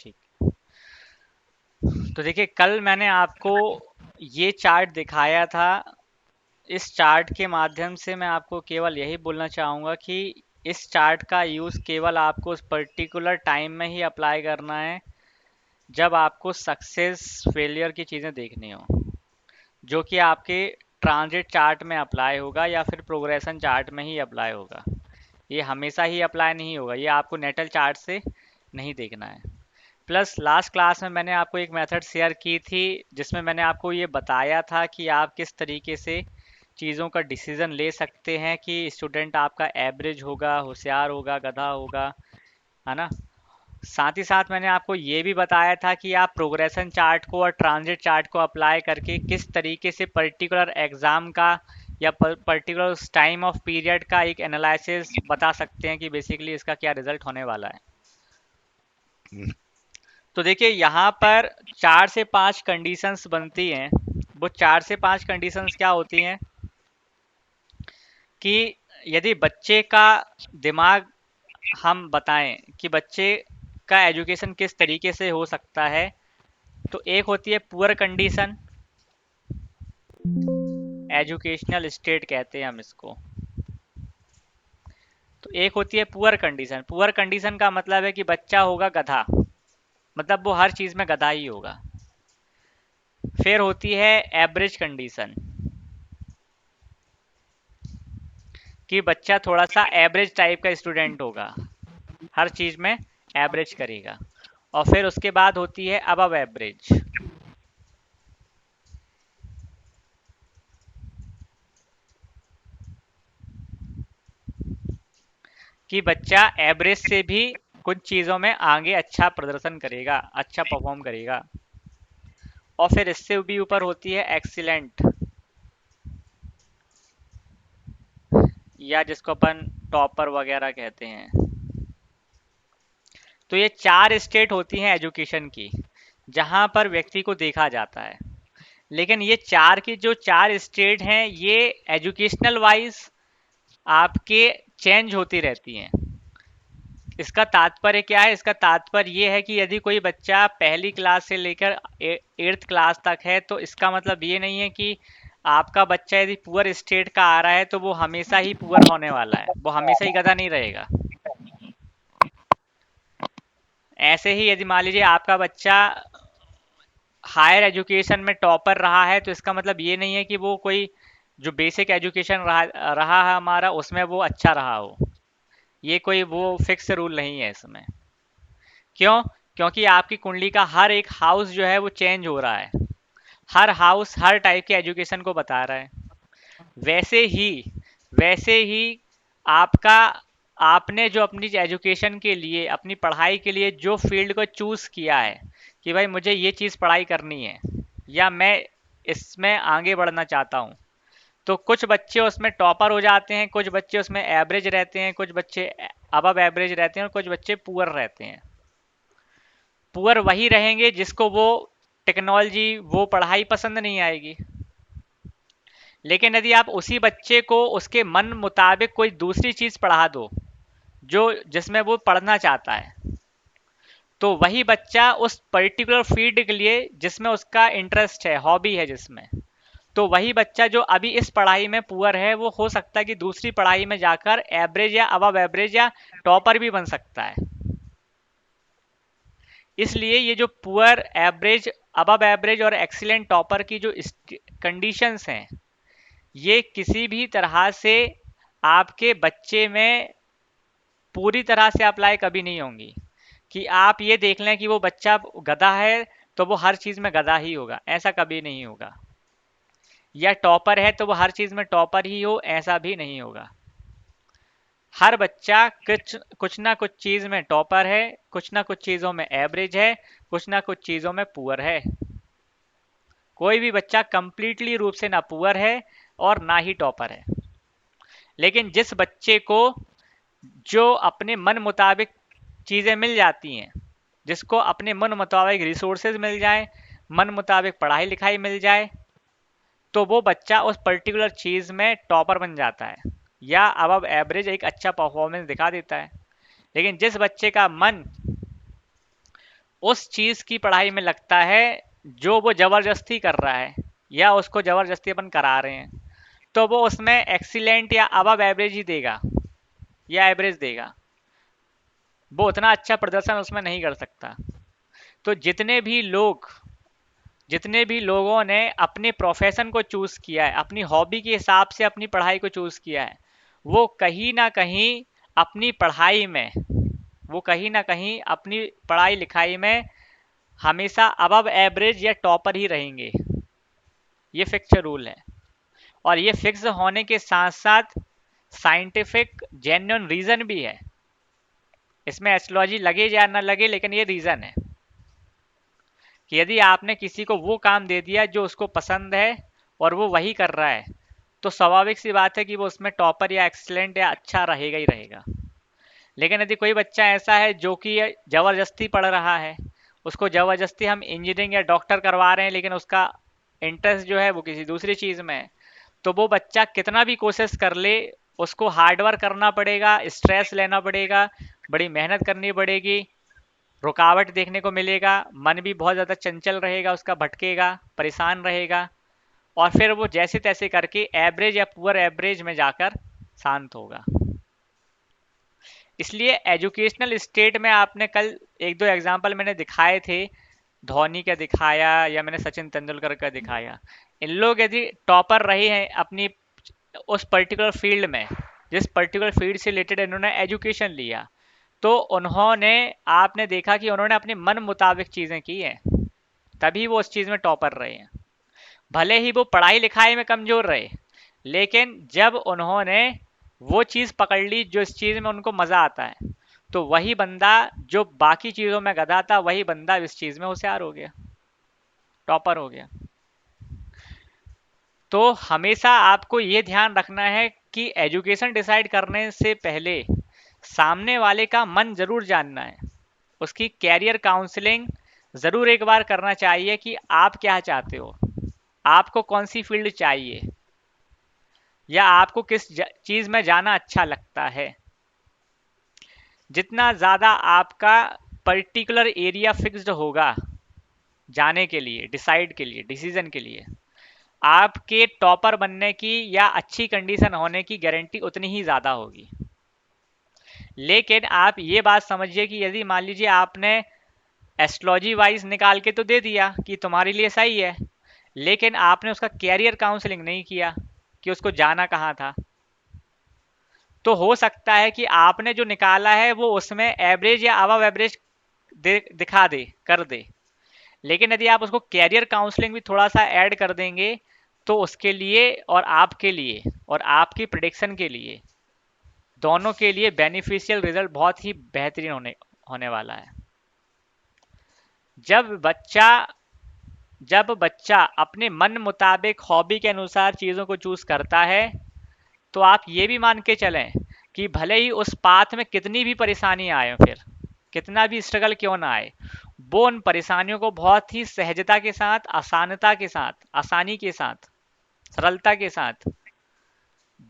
ठीक। तो देखिए, कल मैंने आपको ये चार्ट दिखाया था। इस चार्ट के माध्यम से मैं आपको केवल यही बोलना चाहूँगा कि इस चार्ट का यूज़ केवल आपको उस पर्टिकुलर टाइम में ही अप्लाई करना है जब आपको सक्सेस फेलियर की चीज़ें देखनी हो, जो कि आपके ट्रांजिट चार्ट में अप्लाई होगा या फिर प्रोग्रेशन चार्ट में ही अप्लाई होगा। ये हमेशा ही अप्लाई नहीं होगा, ये आपको नेटल चार्ट से नहीं देखना है। प्लस लास्ट क्लास में मैंने आपको एक मेथड शेयर की थी जिसमें मैंने आपको ये बताया था कि आप किस तरीके से चीज़ों का डिसीज़न ले सकते हैं कि स्टूडेंट आपका एवरेज होगा, होशियार होगा, गधा होगा, है ना। साथ ही साथ मैंने आपको ये भी बताया था कि आप प्रोग्रेशन चार्ट को और ट्रांजिट चार्ट को अप्लाई करके किस तरीके से पर्टिकुलर एग्ज़ाम का या पर्टिकुलर उस टाइम ऑफ पीरियड का एक एनालिसिस बता सकते हैं कि बेसिकली इसका क्या रिजल्ट होने वाला है। तो देखिए, यहाँ पर 4 से 5 कंडीशंस बनती हैं। वो 4 से 5 कंडीशंस क्या होती हैं कि यदि बच्चे का दिमाग, हम बताएं कि बच्चे का एजुकेशन किस तरीके से हो सकता है, तो एक होती है पुअर कंडीशन, एजुकेशनल स्टेट कहते हैं हम इसको। तो एक होती है पुअर कंडीशन। पुअर कंडीशन का मतलब है कि बच्चा होगा गधा, मतलब वो हर चीज़ में गधा ही होगा। फिर होती है एवरेज कंडीशन, कि बच्चा थोड़ा सा एवरेज टाइप का स्टूडेंट होगा, हर चीज़ में एवरेज करेगा। और फिर उसके बाद होती है अबव एवरेज, कि बच्चा एवरेज से भी कुछ चीज़ों में आगे अच्छा प्रदर्शन करेगा, अच्छा परफॉर्म करेगा। और फिर इससे भी ऊपर होती है एक्सीलेंट, या जिसको अपन टॉपर वगैरह कहते हैं। तो ये 4 स्टेट होती हैं एजुकेशन की, जहाँ पर व्यक्ति को देखा जाता है। लेकिन ये चार की जो 4 स्टेट हैं, ये एजुकेशनल वाइज आपके चेंज होती रहती हैं। इसका तात्पर्य क्या है? इसका तात्पर्य ये है कि यदि कोई बच्चा पहली क्लास से लेकर 8th क्लास तक है, तो इसका मतलब ये नहीं है कि आपका बच्चा यदि पुअर स्टेट का आ रहा है तो वो हमेशा ही पुअर होने वाला है, वो हमेशा ही गधा नहीं रहेगा। ऐसे ही यदि मान लीजिए आपका बच्चा हायर एजुकेशन में टॉपर रहा है, तो इसका मतलब ये नहीं है कि वो कोई जो बेसिक एजुकेशन रहा है हमारा, उसमें वो अच्छा रहा हो। ये कोई वो फिक्स रूल नहीं है इसमें। क्यों? क्योंकि आपकी कुंडली का हर एक हाउस जो है वो चेंज हो रहा है, हर हाउस हर टाइप के एजुकेशन को बता रहा है। वैसे ही वैसे ही आपका, आपने जो अपनी एजुकेशन के लिए, अपनी पढ़ाई के लिए जो फील्ड को चूज़ किया है कि भाई मुझे ये चीज़ पढ़ाई करनी है या मैं इसमें आगे बढ़ना चाहता हूँ, तो कुछ बच्चे उसमें टॉपर हो जाते हैं, कुछ बच्चे उसमें एवरेज रहते हैं, कुछ बच्चे अबव एवरेज रहते हैं और कुछ बच्चे पुअर रहते हैं। पुअर वही रहेंगे जिसको वो टेक्नोलॉजी, वो पढ़ाई पसंद नहीं आएगी। लेकिन यदि आप उसी बच्चे को उसके मन मुताबिक कोई दूसरी चीज़ पढ़ा दो जो जिसमें वो पढ़ना चाहता है, तो वही बच्चा उस पर्टिकुलर फील्ड के लिए जिसमें उसका इंटरेस्ट है, हॉबी है जिसमें, तो वही बच्चा जो अभी इस पढ़ाई में पुअर है, वो हो सकता है कि दूसरी पढ़ाई में जाकर एवरेज या अबव एवरेज या टॉपर भी बन सकता है। इसलिए ये जो पुअर, एवरेज, अबव एवरेज और एक्सीलेंट टॉपर की जो कंडीशंस हैं, ये किसी भी तरह से आपके बच्चे में पूरी तरह से अप्लाई कभी नहीं होंगी कि आप ये देख लें कि वो बच्चा गधा है तो वो हर चीज़ में गधा ही होगा, ऐसा कभी नहीं होगा। या टॉपर है तो वो हर चीज़ में टॉपर ही हो, ऐसा भी नहीं होगा। हर बच्चा कुछ कुछ ना कुछ चीज़ में टॉपर है, कुछ ना कुछ चीज़ों में एवरेज है, कुछ ना कुछ चीज़ों में पुअर है। कोई भी बच्चा कंप्लीटली रूप से ना पुअर है और ना ही टॉपर है। लेकिन जिस बच्चे को जो अपने मन मुताबिक चीज़ें मिल जाती हैं, जिसको अपने मन मुताबिक रिसोर्सेज मिल जाए, मन मुताबिक पढ़ाई लिखाई मिल जाए, तो वो बच्चा उस पर्टिकुलर चीज़ में टॉपर बन जाता है या अबव एवरेज एक अच्छा परफॉर्मेंस दिखा देता है। लेकिन जिस बच्चे का मन उस चीज की पढ़ाई में लगता है जो वो जबरदस्ती कर रहा है या उसको जबरदस्ती अपन करा रहे हैं, तो वो उसमें एक्सीलेंट या अबव एवरेज ही देगा या एवरेज देगा। वो उतना अच्छा प्रदर्शन उसमें नहीं कर सकता। तो जितने भी लोगों ने अपने प्रोफेशन को चूज किया है, अपनी हॉबी के हिसाब से अपनी पढ़ाई को चूज किया है, वो कहीं ना कहीं अपनी पढ़ाई में वो कहीं ना कहीं अपनी पढ़ाई लिखाई में हमेशा अबव एवरेज या टॉपर ही रहेंगे। ये फिक्स रूल है। और ये फिक्स होने के साथ साथ साइंटिफिक जेन्युइन रीजन भी है। इसमें एस्ट्रोलॉजी लगे या ना लगे, लेकिन ये रीजन है कि यदि आपने किसी को वो काम दे दिया जो उसको पसंद है और वो वही कर रहा है, तो स्वाभाविक सी बात है कि वो उसमें टॉपर या एक्सीलेंट या अच्छा रहेगा ही रहेगा। लेकिन यदि कोई बच्चा ऐसा है जो कि जबरदस्ती पढ़ रहा है, उसको जबरदस्ती हम इंजीनियरिंग या डॉक्टर करवा रहे हैं, लेकिन उसका इंटरेस्ट जो है वो किसी दूसरी चीज़ में है, तो वो बच्चा कितना भी कोशिश कर ले, उसको हार्डवर्क करना पड़ेगा, स्ट्रेस लेना पड़ेगा, बड़ी मेहनत करनी पड़ेगी, रुकावट देखने को मिलेगा, मन भी बहुत ज़्यादा चंचल रहेगा, उसका भटकेगा, परेशान रहेगा, और फिर वो जैसे तैसे करके एवरेज या पुअर एवरेज में जाकर शांत होगा। इसलिए एजुकेशनल स्टेट में आपने कल एक दो एग्जाम्पल मैंने दिखाए थे, धोनी का दिखाया या मैंने सचिन तेंदुलकर का दिखाया। इन लोग यदि टॉपर रहे हैं अपनी उस पर्टिकुलर फील्ड में, जिस पर्टिकुलर फील्ड से रिलेटेड इन्होंने एजुकेशन लिया, तो उन्होंने आपने देखा कि उन्होंने अपने मन मुताबिक चीज़ें की हैं, तभी वो उस चीज़ में टॉपर रहे हैं। भले ही वो पढ़ाई लिखाई में कमज़ोर रहे, लेकिन जब उन्होंने वो चीज़ पकड़ ली जो इस चीज़ में उनको मज़ा आता है, तो वही बंदा जो बाकी चीज़ों में गधा था, वही बंदा इस चीज़ में होशियार हो गया, टॉपर हो गया। तो हमेशा आपको ये ध्यान रखना है कि एजुकेशन डिसाइड करने से पहले सामने वाले का मन ज़रूर जानना है, उसकी कैरियर काउंसलिंग ज़रूर एक बार करना चाहिए कि आप क्या चाहते हो, आपको कौन सी फील्ड चाहिए, या आपको किस चीज़ में जाना अच्छा लगता है। जितना ज़्यादा आपका पर्टिकुलर एरिया फिक्स्ड होगा जाने के लिए, डिसाइड के लिए, डिसीजन के लिए, आपके टॉपर बनने की या अच्छी कंडीशन होने की गारंटी उतनी ही ज़्यादा होगी। लेकिन आप ये बात समझिए कि यदि मान लीजिए आपने एस्ट्रोलॉजी वाइज निकाल के तो दे दिया कि तुम्हारे लिए सही है, लेकिन आपने उसका कैरियर काउंसलिंग नहीं किया कि उसको जाना कहाँ था, तो हो सकता है कि आपने जो निकाला है वो उसमें एवरेज या अबव एवरेज दिखा दे, कर दे। लेकिन यदि आप उसको कैरियर काउंसलिंग भी थोड़ा सा ऐड कर देंगे, तो उसके लिए और आपके लिए और आपकी प्रिडिक्शन के लिए, दोनों के लिए बेनिफिशियल रिजल्ट बहुत ही बेहतरीन होने वाला है। जब बच्चा जब बच्चा अपने मन मुताबिक हॉबी के अनुसार चीज़ों को चूज करता है, तो आप ये भी मान के चलें कि भले ही उस पाथ में कितनी भी परेशानी आए, फिर कितना भी स्ट्रगल क्यों ना आए, वो उन परेशानियों को बहुत ही सहजता के साथ, आसानता के साथ, आसानी के साथ, सरलता के साथ,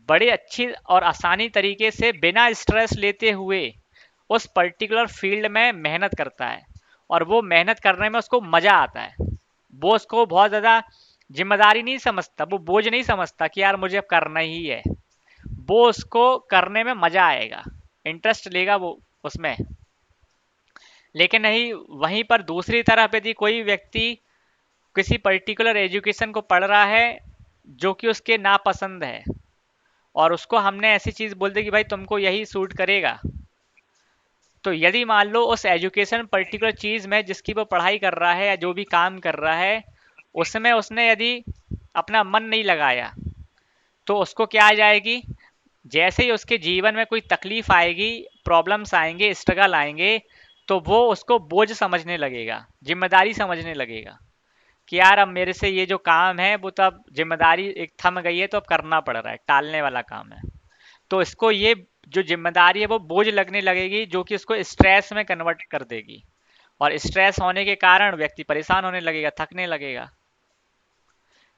बड़े अच्छी और आसानी तरीके से बिना स्ट्रेस लेते हुए उस पर्टिकुलर फील्ड में मेहनत करता है, और वो मेहनत करने में उसको मज़ा आता है। वो उसको बहुत ज़्यादा जिम्मेदारी नहीं समझता, वो बोझ नहीं समझता कि यार मुझे अब करना ही है। वो उसको करने में मज़ा आएगा, इंटरेस्ट लेगा वो उसमें। लेकिन नहीं, वहीं पर दूसरी तरफ यदि कोई व्यक्ति किसी पर्टिकुलर एजुकेशन को पढ़ रहा है जो कि उसके नापसंद है, और उसको हमने ऐसी चीज़ बोल दी कि भाई तुमको यही सूट करेगा, तो यदि मान लो उस एजुकेशन पर्टिकुलर चीज़ में जिसकी वो पढ़ाई कर रहा है या जो भी काम कर रहा है, उसमें उसने यदि अपना मन नहीं लगाया, तो उसको क्या आ जाएगी, जैसे ही उसके जीवन में कोई तकलीफ आएगी, प्रॉब्लम्स आएंगे, स्ट्रगल आएंगे, तो वो उसको बोझ समझने लगेगा, जिम्मेदारी समझने लगेगा कि यार अब मेरे से ये जो काम है वो तो अब जिम्मेदारी एक थम गई है, तो अब करना पड़ रहा है, टालने वाला काम है। तो इसको ये जो जिम्मेदारी है वो बोझ लगने लगेगी, जो कि इसको स्ट्रेस में कन्वर्ट कर देगी, और स्ट्रेस होने के कारण व्यक्ति परेशान होने लगेगा, थकने लगेगा।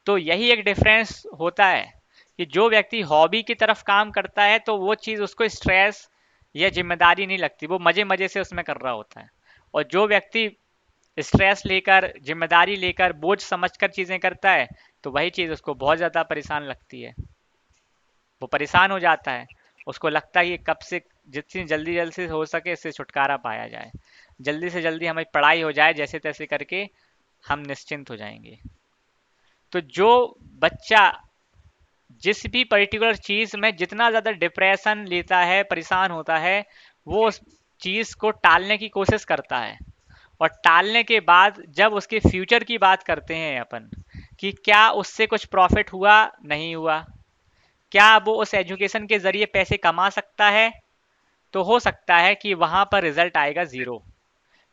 तो यही एक डिफरेंस होता है कि जो व्यक्ति हॉबी की तरफ काम करता है, तो वो चीज़ उसको स्ट्रेस या जिम्मेदारी नहीं लगती, वो मज़े मज़े से उसमें कर रहा होता है। और जो व्यक्ति स्ट्रेस लेकर, जिम्मेदारी लेकर, बोझ समझकर चीज़ें करता है, तो वही चीज़ उसको बहुत ज़्यादा परेशान लगती है। वो परेशान हो जाता है, उसको लगता है कि कब से, जितनी जल्दी जल्दी से हो सके इससे छुटकारा पाया जाए, जल्दी से जल्दी हमारी पढ़ाई हो जाए, जैसे तैसे करके हम निश्चिंत हो जाएंगे। तो जो बच्चा जिस भी पर्टिकुलर चीज़ में जितना ज़्यादा डिप्रेशन लेता है, परेशान होता है, वो उस चीज़ को टालने की कोशिश करता है। और टालने के बाद जब उसके फ्यूचर की बात करते हैं अपन, कि क्या उससे कुछ प्रॉफिट हुआ, नहीं हुआ, क्या वो उस एजुकेशन के ज़रिए पैसे कमा सकता है, तो हो सकता है कि वहाँ पर रिजल्ट आएगा ज़ीरो,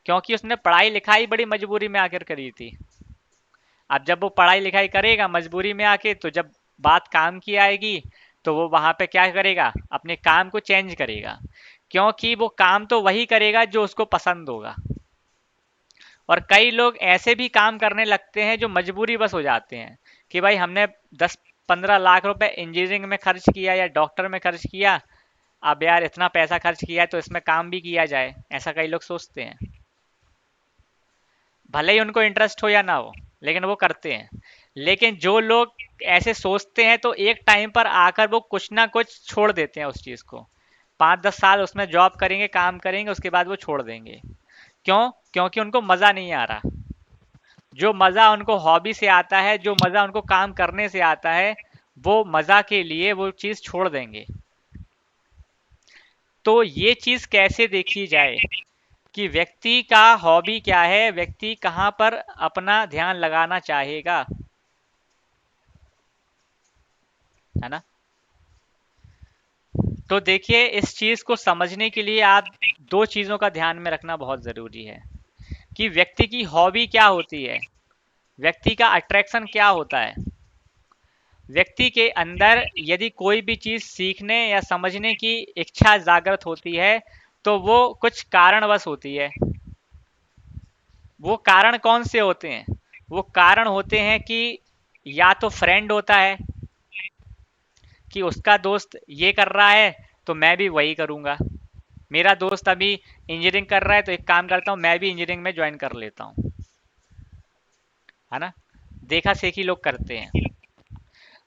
क्योंकि उसने पढ़ाई लिखाई बड़ी मजबूरी में आकर करी थी। अब जब वो पढ़ाई लिखाई करेगा मजबूरी में आके, तो जब बात काम की आएगी, तो वो वहाँ पे क्या करेगा, अपने काम को चेंज करेगा, क्योंकि वो काम तो वही करेगा जो उसको पसंद होगा। और कई लोग ऐसे भी काम करने लगते हैं जो मजबूरी बस हो जाते हैं, कि भाई हमने 10-15 लाख रुपए इंजीनियरिंग में खर्च किया या डॉक्टर में खर्च किया, अब यार इतना पैसा खर्च किया है तो इसमें काम भी किया जाए, ऐसा कई लोग सोचते हैं। भले ही उनको इंटरेस्ट हो या ना हो, लेकिन वो करते हैं। लेकिन जो लोग ऐसे सोचते हैं, तो एक टाइम पर आकर वो कुछ ना कुछ छोड़ देते हैं उस चीज़ को। 5-10 साल उसमें जॉब करेंगे, काम करेंगे, उसके बाद वो छोड़ देंगे। क्यों? क्योंकि उनको मज़ा नहीं आ रहा। जो मज़ा उनको हॉबी से आता है, जो मज़ा उनको काम करने से आता है, वो मज़ा के लिए वो चीज़ छोड़ देंगे। तो ये चीज़ कैसे देखी जाए कि व्यक्ति का हॉबी क्या है, व्यक्ति कहाँ पर अपना ध्यान लगाना चाहेगा, है ना? तो देखिए, इस चीज़ को समझने के लिए आप दो चीज़ों का ध्यान में रखना बहुत ज़रूरी है, कि व्यक्ति की हॉबी क्या होती है, व्यक्ति का अट्रैक्शन क्या होता है। व्यक्ति के अंदर यदि कोई भी चीज़ सीखने या समझने की इच्छा जागृत होती है, तो वो कुछ कारणवश होती है। वो कारण कौन से होते हैं? वो कारण होते हैं कि या तो फ्रेंड होता है, कि उसका दोस्त ये कर रहा है तो मैं भी वही करूँगा। मेरा दोस्त अभी इंजीनियरिंग कर रहा है तो एक काम करता हूँ, मैं भी इंजीनियरिंग में ज्वाइन कर लेता हूँ, है ना? देखा सेखी लोग करते हैं।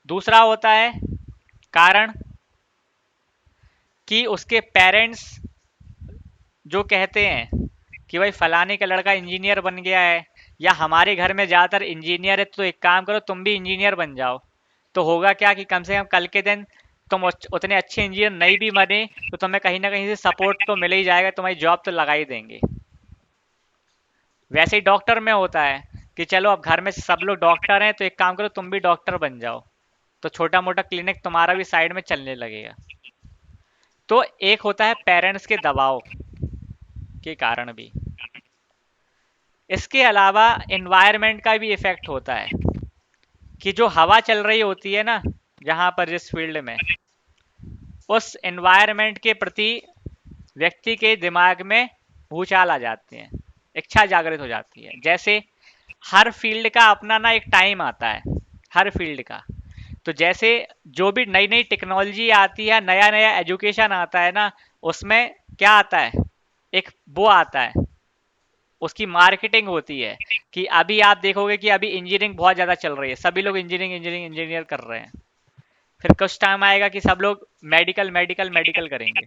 दूसरा होता है कारण, कि उसके पेरेंट्स जो कहते हैं कि भाई फलाने का लड़का इंजीनियर बन गया है, या हमारे घर में ज़्यादातर इंजीनियर है, तो एक काम करो तुम भी इंजीनियर बन जाओ। तो होगा क्या कि कम से कम कल के दिन तुम उतने अच्छे इंजीनियर नहीं भी बने, तो तुम्हें कहीं ना कहीं से सपोर्ट तो मिल ही जाएगा, तुम्हारी जॉब तो लगा ही देंगे। वैसे ही डॉक्टर में होता है कि चलो अब घर में सब लोग डॉक्टर हैं, तो एक काम करो तुम भी डॉक्टर बन जाओ, तो छोटा मोटा क्लिनिक तुम्हारा भी साइड में चलने लगेगा। तो एक होता है पेरेंट्स के दबाव के कारण भी। इसके अलावा एनवायरनमेंट का भी इफेक्ट होता है, कि जो हवा चल रही होती है ना, जहाँ पर जिस फील्ड में, उस एनवायरनमेंट के प्रति व्यक्ति के दिमाग में भूचाल आ जाते हैं, इच्छा जागृत हो जाती है। जैसे हर फील्ड का अपना ना एक टाइम आता है, हर फील्ड का। तो जैसे जो भी नई नई टेक्नोलॉजी आती है, नया नया एजुकेशन आता है ना, उसमें क्या आता है, एक वो आता है, उसकी मार्केटिंग होती है। कि अभी आप देखोगे कि अभी इंजीनियरिंग बहुत ज़्यादा चल रही है, सभी लोग इंजीनियरिंग इंजीनियरिंग इंजीनियर कर रहे हैं। फिर कुछ टाइम आएगा कि सब लोग मेडिकल मेडिकल मेडिकल करेंगे,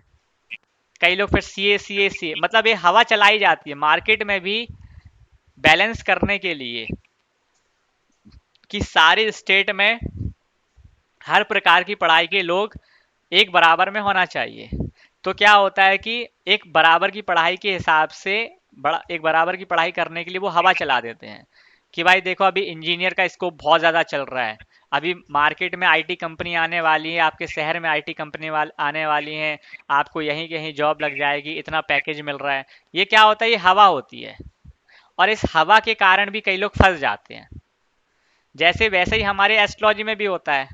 कई लोग फिर सी ए, मतलब ये हवा चलाई जाती है मार्केट में भी, बैलेंस करने के लिए, कि सारे स्टेट में हर प्रकार की पढ़ाई के लोग एक बराबर में होना चाहिए। तो क्या होता है कि एक बराबर की पढ़ाई के हिसाब से, बड़ा एक बराबर की पढ़ाई करने के लिए वो हवा चला देते हैं, कि भाई देखो अभी इंजीनियर का स्कोप बहुत ज़्यादा चल रहा है, अभी मार्केट में आईटी कंपनी आने वाली है, आपके शहर में आईटी कंपनी आने वाली हैं, आपको यहीं कहीं जॉब लग जाएगी, इतना पैकेज मिल रहा है। ये क्या होता है, ये हवा होती है। और इस हवा के कारण भी कई लोग फंस जाते हैं। जैसे वैसे ही हमारे एस्ट्रोलॉजी में भी होता है।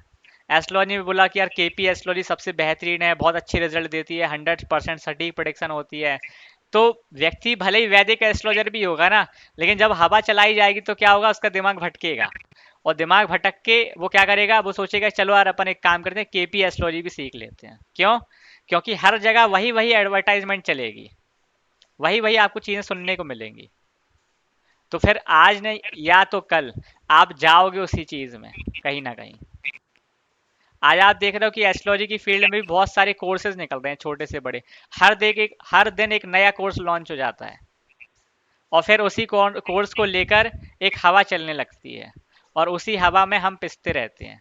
एस्ट्रोलॉजी में बोला कि यार केपी एस्ट्रोलॉजी सबसे बेहतरीन है, बहुत अच्छे रिजल्ट देती है, 100% सटीक प्रोडिक्शन होती है। तो व्यक्ति भले ही वैदिक एस्ट्रोलॉजर भी होगा ना, लेकिन जब हवा चलाई जाएगी तो क्या होगा, उसका दिमाग भटकेगा। और दिमाग भटक के वो क्या करेगा, वो सोचेगा चलो यार अपन एक काम करते हैं, केपी एस्ट्रोलॉजी भी सीख लेते हैं। क्यों? क्योंकि हर जगह वही वही एडवर्टाइजमेंट चलेगी, वही वही आपको चीज़ें सुनने को मिलेंगी। तो फिर आज नहीं या तो कल आप जाओगे उसी चीज में कहीं ना कहीं। आज आप देख रहे हो कि एस्ट्रोलॉजी की फील्ड में भी बहुत सारे कोर्सेज निकल रहे हैं, छोटे से बड़े। हर दिन एक नया कोर्स लॉन्च हो जाता है, और फिर उसी कोर्स को लेकर एक हवा चलने लगती है, और उसी हवा में हम पिसते रहते हैं।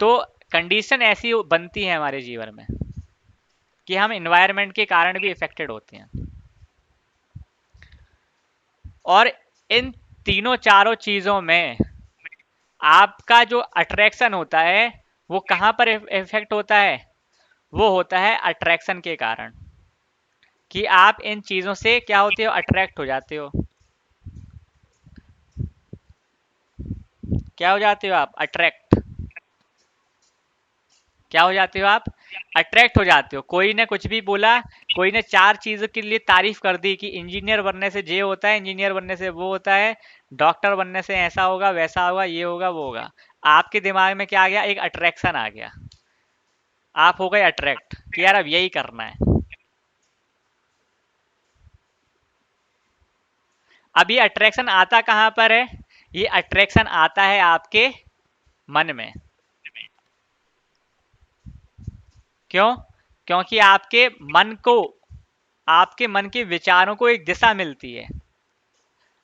तो कंडीशन ऐसी बनती है हमारे जीवन में कि हम इन्वायरमेंट के कारण भी इफेक्टेड होते हैं। और इन तीनों चारों चीजों में आपका जो अट्रैक्शन होता है वो कहाँ पर इफेक्ट होता है? वो होता है अट्रैक्शन के कारण, कि आप इन चीजों से क्या होते हो? अट्रैक्ट हो जाते हो। क्या हो जाते हो आप? अट्रैक्ट। क्या हो जाते हो आप? अट्रैक्ट हो जाते हो। कोई ने कुछ भी बोला, कोई ने चार चीजों के लिए तारीफ कर दी कि इंजीनियर बनने से ये होता है, इंजीनियर बनने से वो होता है, डॉक्टर बनने से ऐसा होगा, वैसा होगा, ये होगा, वो होगा। आपके दिमाग में क्या आ गया? एक अट्रैक्शन आ गया। आप हो गए अट्रैक्ट कि यार अब यही करना है। अब ये अट्रैक्शन आता कहाँ पर है? ये अट्रैक्शन आता है आपके मन में। क्यों? क्योंकि आपके मन के विचारों को एक दिशा मिलती है।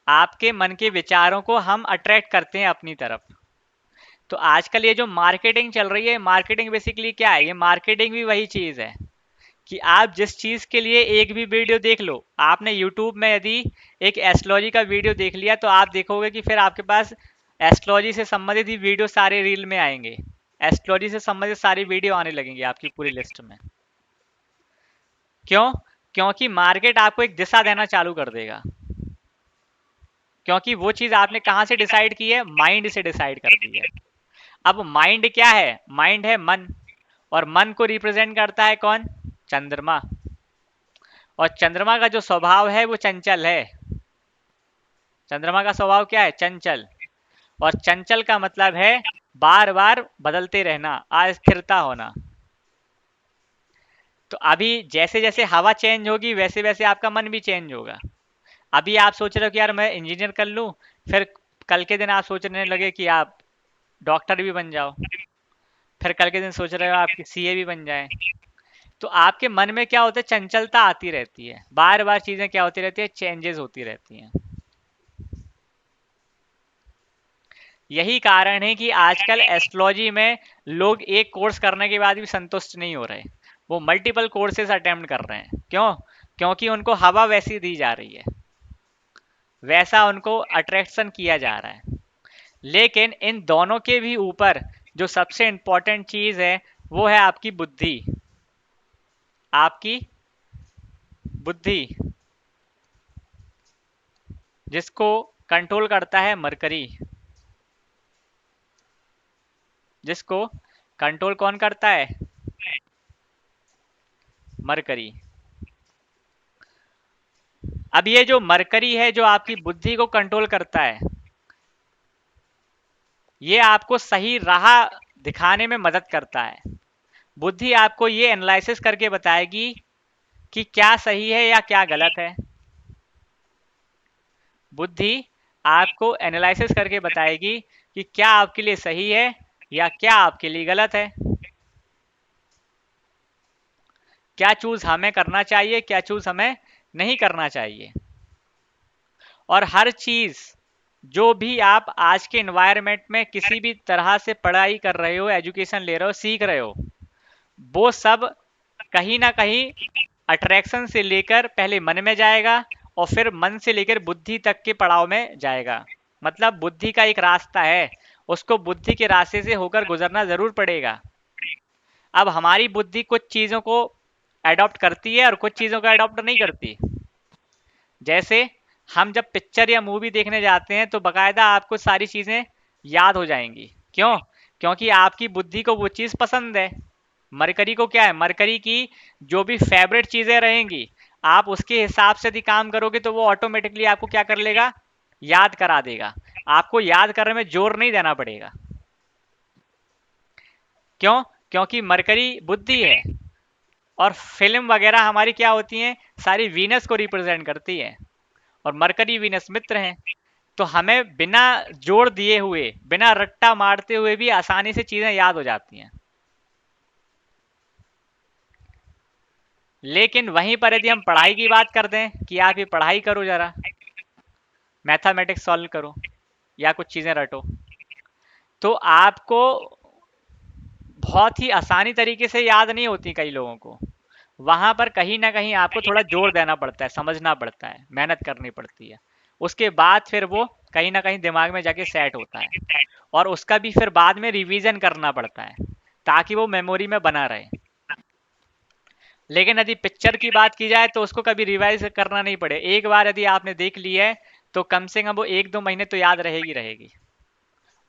आपके मन के विचारों को हम अट्रैक्ट करते हैं अपनी तरफ। तो आजकल ये जो मार्केटिंग चल रही है, मार्केटिंग बेसिकली क्या है? ये मार्केटिंग भी वही चीज है कि आप जिस चीज के लिए एक भी वीडियो देख लो, आपने यूट्यूब में यदि एक एस्ट्रोलॉजी का वीडियो देख लिया तो आप देखोगे कि फिर आपके पास एस्ट्रोलॉजी से संबंधित ही वीडियो सारे रील में आएंगे। एस्ट्रोलॉजी से संबंधित सारी वीडियो आने लगेंगी आपकी पूरी लिस्ट में। क्यों? क्योंकि मार्केट आपको एक दिशा देना चालू कर देगा। क्योंकि वो चीज आपने कहाँ से डिसाइड की है? माइंड से डिसाइड कर दी है। अब माइंड क्या है? माइंड है मन, और मन को रिप्रेजेंट करता है कौन? चंद्रमा। और चंद्रमा का जो स्वभाव है वो चंचल है। चंद्रमा का स्वभाव क्या है? चंचल। और चंचल का मतलब है बार बार बदलते रहना, अस्थिरता होना। तो अभी जैसे जैसे हवा चेंज होगी वैसे वैसे आपका मन भी चेंज होगा। अभी आप सोच रहे हो कि यार मैं इंजीनियर कर लूं, फिर कल के दिन आप सोचने लगे कि आप डॉक्टर भी बन जाओ, फिर कल के दिन सोच रहे हो आप सीए भी बन जाए। तो आपके मन में क्या होता है? चंचलता आती रहती है, बार बार चीजें क्या होती रहती है? चेंजेस होती रहती हैं। यही कारण है कि आजकल एस्ट्रोलॉजी में लोग एक कोर्स करने के बाद भी संतुष्ट नहीं हो रहे, वो मल्टीपल कोर्सेज अटेम्प्ट कर रहे हैं। क्यों? क्योंकि उनको हवा वैसी दी जा रही है, वैसा उनको अट्रैक्शन किया जा रहा है। लेकिन इन दोनों के भी ऊपर जो सबसे इंपॉर्टेंट चीज है वो है आपकी बुद्धि। आपकी बुद्धि, जिसको कंट्रोल करता है मरकरी। जिसको कंट्रोल कौन करता है? मरकरी। अब ये जो मरकरी है जो आपकी बुद्धि को कंट्रोल करता है, ये आपको सही राह दिखाने में मदद करता है। बुद्धि आपको ये एनालिसिस करके बताएगी कि क्या सही है या क्या गलत है। बुद्धि आपको एनालिसिस करके बताएगी कि क्या आपके लिए सही है या क्या आपके लिए गलत है। क्या चूज हमें करना चाहिए, क्या चूज हमें नहीं करना चाहिए। और हर चीज जो भी आप आज के इन्वायरमेंट में किसी भी तरह से पढ़ाई कर रहे हो, एजुकेशन ले रहे हो, सीख रहे हो, वो सब कहीं ना कहीं अट्रैक्शन से लेकर पहले मन में जाएगा, और फिर मन से लेकर बुद्धि तक के पड़ाव में जाएगा। मतलब बुद्धि का एक रास्ता है, उसको बुद्धि के रास्ते से होकर गुजरना जरूर पड़ेगा। अब हमारी बुद्धि कुछ चीजों को अडॉप्ट करती है और कुछ चीजों को अडॉप्ट नहीं करती। जैसे हम जब पिक्चर या मूवी देखने जाते हैं तो बकायदा आपको सारी चीजें याद हो जाएंगी। क्यों? क्योंकि आपकी बुद्धि को वो चीज पसंद है। मरकरी को क्या है? मरकरी की जो भी फेवरेट चीजें रहेंगी, आप उसके हिसाब से यदि काम करोगे तो वो ऑटोमेटिकली आपको क्या कर लेगा? याद करा देगा। आपको याद करने में जोर नहीं देना पड़ेगा। क्यों? क्योंकि मरकरी बुद्धि है। और फिल्म वगैरह हमारी क्या होती हैं? सारी वीनस को रिप्रेजेंट करती है। और मरकरी वीनस मित्र हैं। तो हमें बिना जोड़ दिए हुए, बिना रट्टा मारते हुए भी आसानी से चीजें याद हो जाती हैं। लेकिन वहीं पर यदि हम पढ़ाई की बात कर दें कि आप ये पढ़ाई करो, जरा मैथमेटिक्स सॉल्व करो या कुछ चीजें रटो, तो आपको बहुत ही आसानी तरीके से याद नहीं होती कई लोगों को। वहां पर कहीं ना कहीं आपको थोड़ा जोर देना पड़ता है, समझना पड़ता है, मेहनत करनी पड़ती है। उसके बाद फिर वो कहीं ना कहीं दिमाग में जाके सेट होता है, और उसका भी फिर बाद में रिवीजन करना पड़ता है ताकि वो मेमोरी में बना रहे। लेकिन यदि पिक्चर की बात की जाए तो उसको कभी रिवाइज करना नहीं पड़े। एक बार यदि आपने देख ली है तो कम से कम वो 1-2 महीने तो याद रहेगी रहेगी,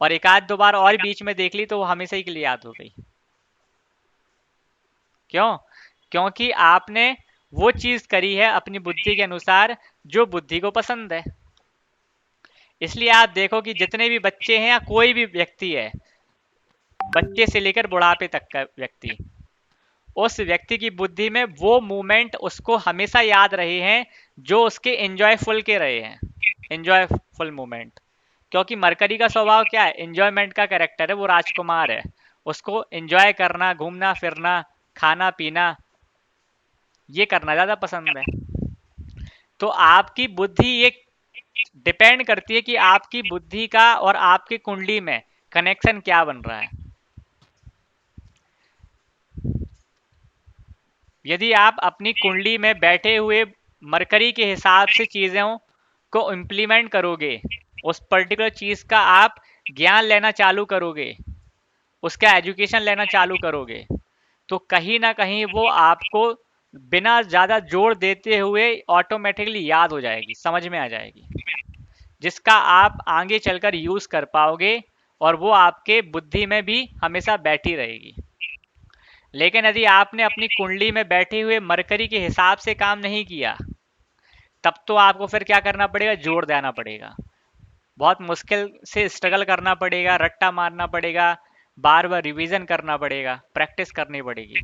और एक आध दो बार और बीच में देख ली तो वो हमेशा ही के लिए याद हो गई। क्यों? क्योंकि आपने वो चीज करी है अपनी बुद्धि के अनुसार जो बुद्धि को पसंद है। इसलिए आप देखो कि जितने भी बच्चे हैं या कोई भी व्यक्ति है, बच्चे से लेकर बुढ़ापे तक का व्यक्ति, उस व्यक्ति की बुद्धि में वो मूवमेंट उसको हमेशा याद रहे हैं जो उसके एंजॉयफुल के रहे हैं, एंजॉयफुल मूवमेंट। क्योंकि मरकरी का स्वभाव क्या है? एंजॉयमेंट का कैरेक्टर है, वो राजकुमार है, उसको एंजॉय करना, घूमना फिरना, खाना पीना, ये करना ज्यादा पसंद है। तो आपकी बुद्धि ये डिपेंड करती है कि आपकी बुद्धि का और आपकी कुंडली में कनेक्शन क्या बन रहा है। यदि आप अपनी कुंडली में बैठे हुए मरकरी के हिसाब से चीज़ों को इम्प्लीमेंट करोगे, उस पर्टिकुलर चीज़ का आप ज्ञान लेना चालू करोगे, उसका एजुकेशन लेना चालू करोगे, तो कहीं ना कहीं वो आपको बिना ज़्यादा जोर देते हुए ऑटोमेटिकली याद हो जाएगी, समझ में आ जाएगी, जिसका आप आगे चलकर यूज़ कर पाओगे, और वो आपके बुद्धि में भी हमेशा बैठी रहेगी। लेकिन यदि आपने अपनी कुंडली में बैठे हुए मरकरी के हिसाब से काम नहीं किया, तब तो आपको फिर क्या करना पड़ेगा? जोर देना पड़ेगा, बहुत मुश्किल से स्ट्रगल करना पड़ेगा, रट्टा मारना पड़ेगा, बार बार रिवीजन करना पड़ेगा, प्रैक्टिस करनी पड़ेगी,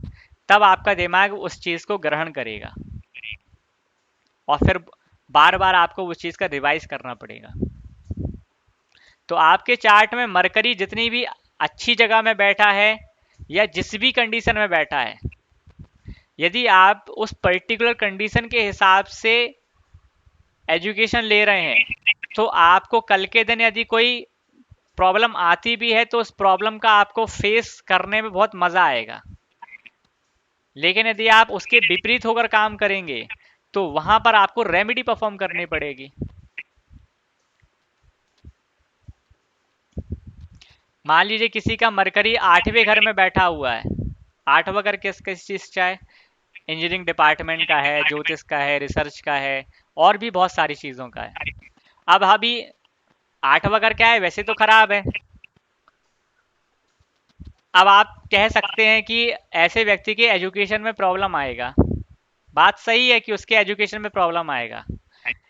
तब आपका दिमाग उस चीज़ को ग्रहण करेगा, और फिर बार बार आपको उस चीज़ का रिवाइज करना पड़ेगा। तो आपके चार्ट में मरकरी जितनी भी अच्छी जगह में बैठा है या जिस भी कंडीशन में बैठा है, यदि आप उस पर्टिकुलर कंडीशन के हिसाब से एजुकेशन ले रहे हैं, तो आपको कल के दिन यदि कोई प्रॉब्लम आती भी है तो उस प्रॉब्लम का आपको फेस करने में बहुत मजा आएगा। लेकिन यदि आप उसके विपरीत होकर काम करेंगे तो वहां पर आपको रेमेडी परफॉर्म करनी पड़ेगी। मान लीजिए किसी का मरकरी 8वें घर में बैठा हुआ है। 8वां घर किस किस चीज का है? इंजीनियरिंग डिपार्टमेंट का है, ज्योतिष का है, रिसर्च का है, और भी बहुत सारी चीजों का है। अब अभी 8वां घर क्या है? वैसे तो खराब है। अब आप कह सकते हैं कि ऐसे व्यक्ति के एजुकेशन में प्रॉब्लम आएगा। बात सही है कि उसके एजुकेशन में प्रॉब्लम आएगा,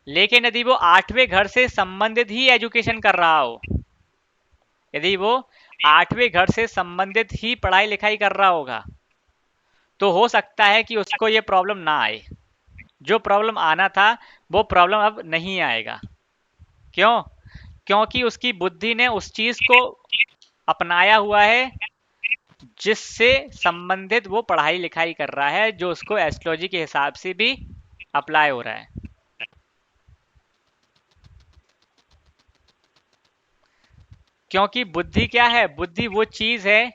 लेकिन यदि वो 8वें घर से संबंधित ही एजुकेशन कर रहा हो, यदि वो 8वें घर से संबंधित ही पढ़ाई लिखाई कर रहा होगा, तो हो सकता है कि उसको ये प्रॉब्लम ना आए। जो प्रॉब्लम आना था वो प्रॉब्लम अब नहीं आएगा। क्यों? क्योंकि उसकी बुद्धि ने उस चीज को अपनाया हुआ है जिससे संबंधित वो पढ़ाई लिखाई कर रहा है, जो उसको एस्ट्रोलॉजी के हिसाब से भी अप्लाई हो रहा है। क्योंकि बुद्धि क्या है? बुद्धि वो चीज है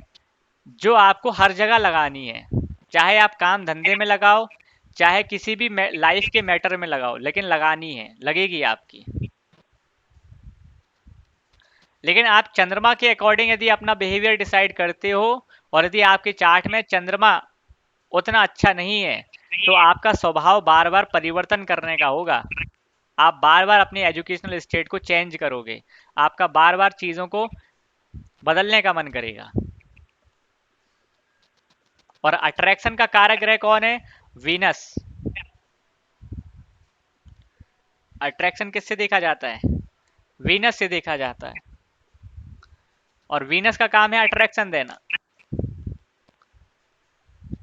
जो आपको हर जगह लगानी है, चाहे आप काम धंधे में लगाओ, चाहे किसी भी लाइफ के मैटर में लगाओ, लेकिन लगानी है, लगेगी आपकी। लेकिन आप चंद्रमा के अकॉर्डिंग यदि अपना बिहेवियर डिसाइड करते हो, और यदि आपके चार्ट में चंद्रमा उतना अच्छा नहीं है, तो आपका स्वभाव बार बार परिवर्तन करने का होगा। आप बार बार अपनी एजुकेशनल स्टेट को चेंज करोगे, आपका बार बार चीज़ों को बदलने का मन करेगा। और अट्रैक्शन का कारक ग्रह कौन है? वीनस। अट्रैक्शन किससे देखा जाता है? वीनस से देखा जाता है, और वीनस का काम है अट्रैक्शन देना।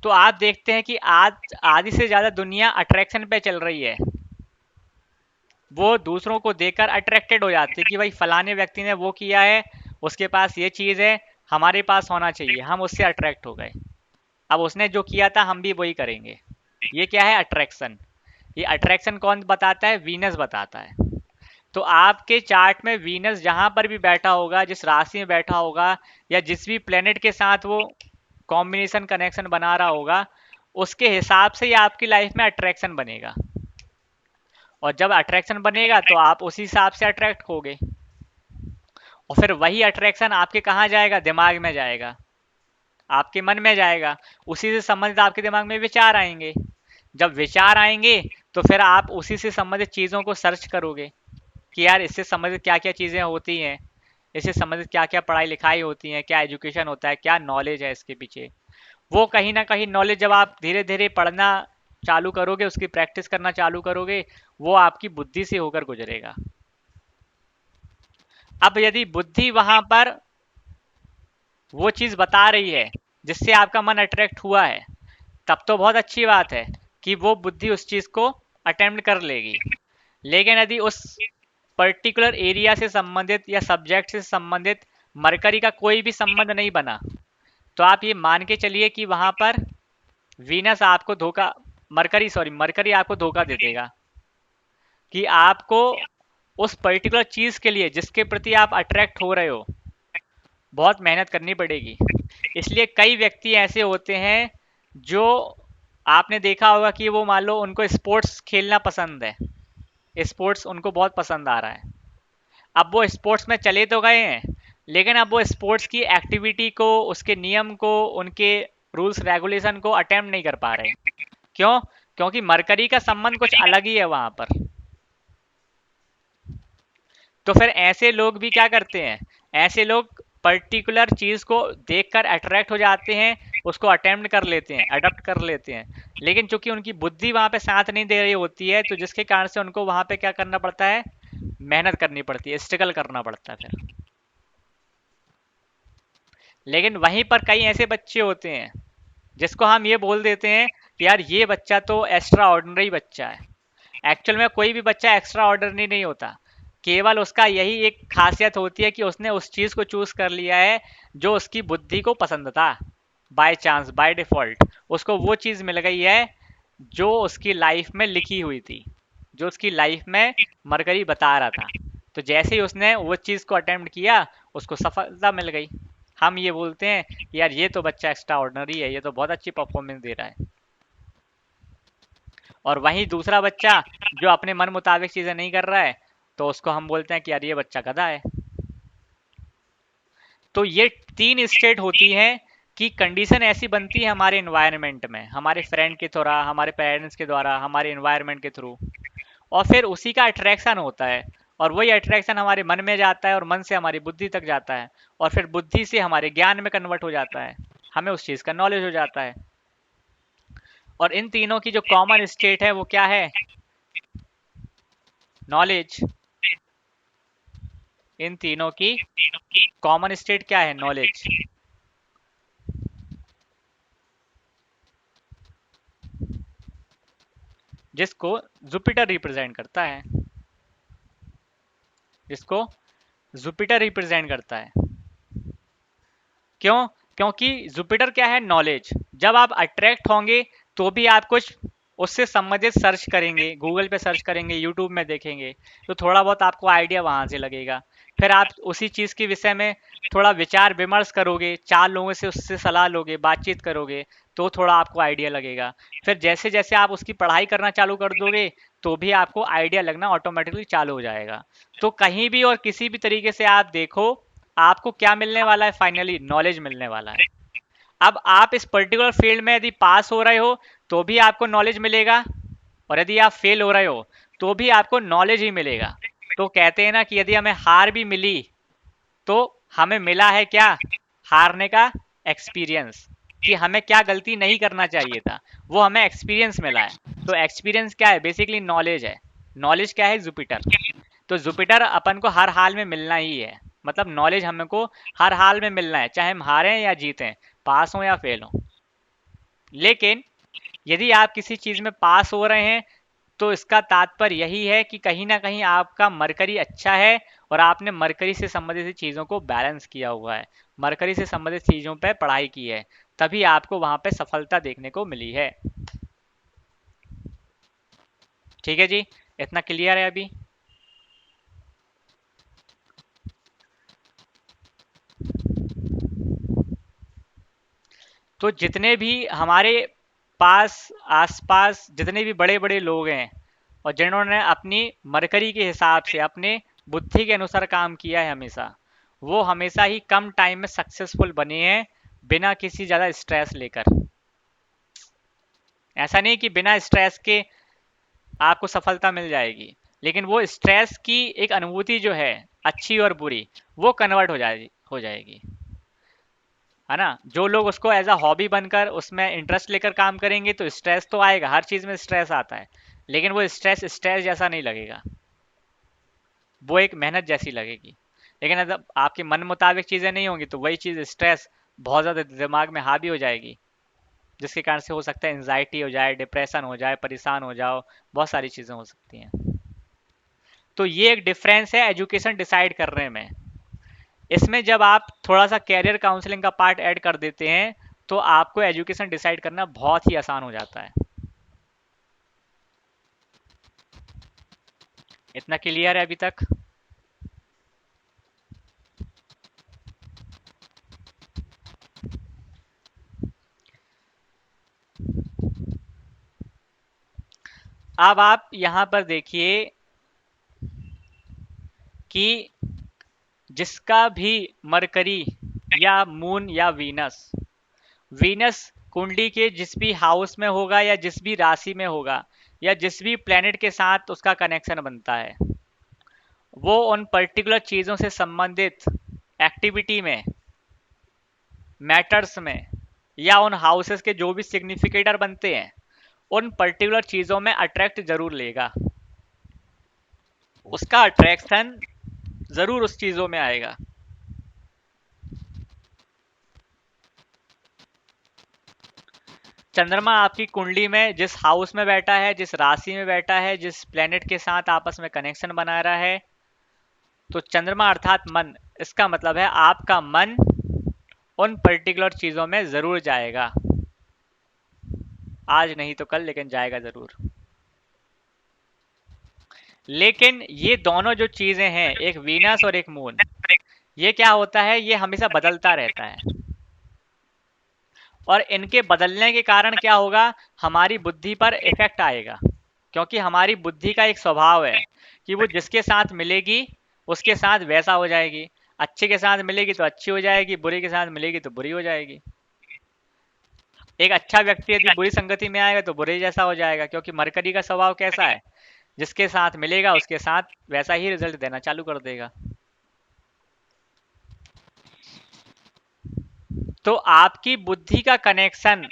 तो आप देखते हैं कि आज आधी से ज्यादा दुनिया अट्रैक्शन पे चल रही है। वो दूसरों को देखकर अट्रैक्टेड हो जाते हैं कि भाई फलाने व्यक्ति ने वो किया है, उसके पास ये चीज़ है, हमारे पास होना चाहिए, हम उससे अट्रैक्ट हो गए। अब उसने जो किया था हम भी वही करेंगे। ये क्या है? अट्रैक्शन। ये अट्रैक्शन कौन बताता है? वीनस बताता है। तो आपके चार्ट में वीनस जहां पर भी बैठा होगा, जिस राशि में बैठा होगा, या जिस भी प्लेनेट के साथ वो कॉम्बिनेशन कनेक्शन बना रहा होगा, उसके हिसाब से ही आपकी लाइफ में अट्रैक्शन बनेगा। और जब अट्रैक्शन बनेगा तो आप उसी हिसाब से अट्रैक्ट होगे, और फिर वही अट्रैक्शन आपके कहाँ जाएगा? दिमाग में जाएगा, आपके मन में जाएगा। उसी से संबंधित आपके दिमाग में विचार आएंगे। जब विचार आएंगे तो फिर आप उसी से संबंधित चीज़ों को सर्च करोगे कि यार इससे संबंधित क्या क्या चीज़ें होती हैं, इससे संबंधित क्या क्या पढ़ाई लिखाई होती है, क्या एजुकेशन होता है, क्या नॉलेज है इसके पीछे। वो कहीं ना कहीं नॉलेज जब आप धीरे धीरे पढ़ना चालू करोगे, उसकी प्रैक्टिस करना चालू करोगे, वो आपकी बुद्धि से होकर गुजरेगा। अब यदि बुद्धि वहां पर वो चीज़ बता रही है जिससे आपका मन अट्रैक्ट हुआ है, तब तो बहुत अच्छी बात है कि वो बुद्धि उस चीज़ को अटेम्प्ट कर लेगी। लेकिन यदि उस पर्टिकुलर एरिया से संबंधित या सब्जेक्ट से संबंधित मरकरी का कोई भी संबंध नहीं बना, तो आप ये मान के चलिए कि वहां पर वीनस आपको धोखा, मरकरी आपको धोखा दे देगा कि आपको उस पर्टिकुलर चीज के लिए जिसके प्रति आप अट्रैक्ट हो रहे हो बहुत मेहनत करनी पड़ेगी। इसलिए कई व्यक्ति ऐसे होते हैं जो, आपने देखा होगा कि वो मान लो उनको स्पोर्ट्स खेलना पसंद है, स्पोर्ट्स उनको बहुत पसंद आ रहा है, अब वो स्पोर्ट्स में चले तो गए हैं, लेकिन अब वो स्पोर्ट्स की एक्टिविटी को, उसके नियम को, उनके रूल्स रेगुलेशन को अटेम्प्ट नहीं कर पा रहे। क्यों? क्योंकि मरकरी का संबंध कुछ अलग ही है वहां पर। तो फिर ऐसे लोग भी क्या करते हैं? ऐसे लोग पर्टिकुलर चीज को देखकर अट्रैक्ट हो जाते हैं, उसको अटेम्प्ट कर लेते हैं, अडॉप्ट कर लेते हैं, लेकिन चूंकि उनकी बुद्धि वहां पे साथ नहीं दे रही होती है, तो जिसके कारण से उनको वहां पे क्या करना पड़ता है? मेहनत करनी पड़ती है, स्ट्रगल करना पड़ता है फिर। लेकिन वहीं पर कई ऐसे बच्चे होते हैं जिसको हम ये बोल देते हैं कि यार ये बच्चा तो एक्स्ट्रा ऑर्डिनरी बच्चा है। एक्चुअल में कोई भी बच्चा एक्स्ट्रा ऑर्डिनरी नहीं होता, केवल उसका यही एक खासियत होती है कि उसने उस चीज को चूज कर लिया है जो उसकी बुद्धि को पसंद था। बाय चांस, बाय डिफॉल्ट उसको वो चीज मिल गई है जो उसकी लाइफ में लिखी हुई थी, जो उसकी लाइफ में मरकरी बता रहा था। तो जैसे ही उसने वो चीज को अटेम्प्ट किया, उसको सफलता मिल गई। हम ये बोलते हैं कि यार ये तो बच्चा एक्स्ट्रा ऑर्डिनरी है, ये तो बहुत अच्छी परफॉर्मेंस दे रहा है। और वहीं दूसरा बच्चा जो अपने मन मुताबिक चीजें नहीं कर रहा है, तो उसको हम बोलते हैं कि यार ये बच्चा गधा है। तो ये तीन स्टेट होती है कि कंडीशन ऐसी बनती है हमारे इन्वायरमेंट में, हमारे फ्रेंड के द्वारा, हमारे पेरेंट्स के द्वारा, हमारे इन्वायरमेंट के थ्रू, और फिर उसी का अट्रैक्शन होता है, और वही अट्रैक्शन हमारे मन में जाता है, और मन से हमारी बुद्धि तक जाता है, और फिर बुद्धि से हमारे ज्ञान में कन्वर्ट हो जाता है, हमें उस चीज़ का नॉलेज हो जाता है। और इन तीनों की जो कॉमन स्टेट है वो क्या है? नॉलेज। इन तीनों की कॉमन स्टेट क्या है? नॉलेज। जिसको जुपिटर रिप्रेजेंट करता है, जिसको जुपिटर रिप्रेजेंट करता है। क्यों? क्योंकि जुपिटर क्या है? नॉलेज। जब आप अट्रैक्ट होंगे तो भी आप कुछ उससे संबंधित सर्च करेंगे, गूगल पे सर्च करेंगे, यूट्यूब में देखेंगे, तो थोड़ा बहुत आपको आइडिया वहां से लगेगा। फिर आप उसी चीज के विषय में थोड़ा विचार विमर्श करोगे, चार लोगों से उससे सलाह लोगे, बातचीत करोगे, तो थोड़ा आपको आइडिया लगेगा। फिर जैसे जैसे आप उसकी पढ़ाई करना चालू कर दोगे, तो भी आपको आइडिया लगना ऑटोमेटिकली चालू हो जाएगा। तो कहीं भी और किसी भी तरीके से आप देखो, आपको क्या मिलने वाला है? फाइनली नॉलेज मिलने वाला है। अब आप इस पर्टिकुलर फील्ड में यदि पास हो रहे हो तो भी आपको नॉलेज मिलेगा, और यदि आप फेल हो रहे हो तो भी आपको नॉलेज ही मिलेगा। तो कहते हैं ना कि यदि हमें हार भी मिली तो हमें मिला है क्या? हारने का एक्सपीरियंस, कि हमें क्या गलती नहीं करना चाहिए था, वो हमें एक्सपीरियंस मिला है। तो एक्सपीरियंस क्या है? बेसिकली नॉलेज है। नॉलेज क्या है? जुपिटर। तो जुपिटर अपन को हर हाल में मिलना ही है, मतलब नॉलेज हमको हर हाल में मिलना है, चाहे हम हारें या जीतें, पास हो या फेल हो। लेकिन यदि आप किसी चीज में पास हो रहे हैं तो इसका तात्पर्य यही है कि कहीं ना कहीं आपका मरकरी अच्छा है और आपने मरकरी से संबंधित चीज़ों को बैलेंस किया हुआ है, मरकरी से संबंधित चीज़ों पे पढ़ाई की है, तभी आपको वहाँ पे सफलता देखने को मिली है। ठीक है जी, इतना क्लियर है अभी? तो जितने भी हमारे पास आसपास जितने भी बड़े बड़े लोग हैं और जिन्होंने अपनी मरकरी के हिसाब से अपने बुद्धि के अनुसार काम किया है हमेशा, वो हमेशा ही कम टाइम में सक्सेसफुल बने हैं, बिना किसी ज़्यादा स्ट्रेस लेकर। ऐसा नहीं कि बिना स्ट्रेस के आपको सफलता मिल जाएगी, लेकिन वो स्ट्रेस की एक अनुभूति जो है अच्छी और बुरी, वो कन्वर्ट हो जाएगी, है ना। जो लोग उसको एज अ हॉबी बनकर उसमें इंटरेस्ट लेकर काम करेंगे तो स्ट्रेस तो आएगा, हर चीज़ में स्ट्रेस आता है, लेकिन वो स्ट्रेस स्ट्रेस जैसा नहीं लगेगा, वो एक मेहनत जैसी लगेगी। लेकिन अगर आपके मन मुताबिक चीज़ें नहीं होंगी तो वही चीज़ स्ट्रेस बहुत ज़्यादा दिमाग में हावी हो जाएगी, जिसके कारण से हो सकता है एंजाइटी हो जाए, डिप्रेशन हो जाए, परेशान हो जाओ, बहुत सारी चीज़ें हो सकती हैं। तो ये एक डिफरेंस है एजुकेशन डिसाइड करने में। इसमें जब आप थोड़ा सा कैरियर काउंसलिंग का पार्ट ऐड कर देते हैं तो आपको एजुकेशन डिसाइड करना बहुत ही आसान हो जाता है। इतना क्लियर है अभी तक? अब आप यहाँ पर देखिए कि जिसका भी मरकरी या मून या वीनस, वीनस कुंडली के जिस भी हाउस में होगा या जिस भी राशि में होगा या जिस भी प्लेनेट के साथ उसका कनेक्शन बनता है, वो उन पर्टिकुलर चीज़ों से संबंधित एक्टिविटी में, मैटर्स में, या उन हाउसेस के जो भी सिग्निफिकेटर बनते हैं उन पर्टिकुलर चीज़ों में अट्रैक्ट जरूर लेगा, उसका अट्रैक्शन जरूर उस चीज़ों में आएगा। चंद्रमा आपकी कुंडली में जिस हाउस में बैठा है, जिस राशि में बैठा है, जिस प्लेनेट के साथ आपस में कनेक्शन बना रहा है, तो चंद्रमा अर्थात मन, इसका मतलब है आपका मन उन पर्टिकुलर चीज़ों में ज़रूर जाएगा, आज नहीं तो कल, लेकिन जाएगा ज़रूर। लेकिन ये दोनों जो चीज़ें हैं, एक वीनस और एक मून, ये क्या होता है, ये हमेशा बदलता रहता है, और इनके बदलने के कारण क्या होगा, हमारी बुद्धि पर इफेक्ट आएगा, क्योंकि हमारी बुद्धि का एक स्वभाव है कि वो जिसके साथ मिलेगी उसके साथ वैसा हो जाएगी, अच्छे के साथ मिलेगी तो अच्छी हो जाएगी, बुरे के साथ मिलेगी तो बुरी हो जाएगी। एक अच्छा व्यक्ति यदि बुरी संगति में आएगा तो बुरे जैसा हो जाएगा, क्योंकि मरकरी का स्वभाव कैसा है, जिसके साथ मिलेगा उसके साथ वैसा ही रिजल्ट देना चालू कर देगा। तो आपकी बुद्धि का कनेक्शन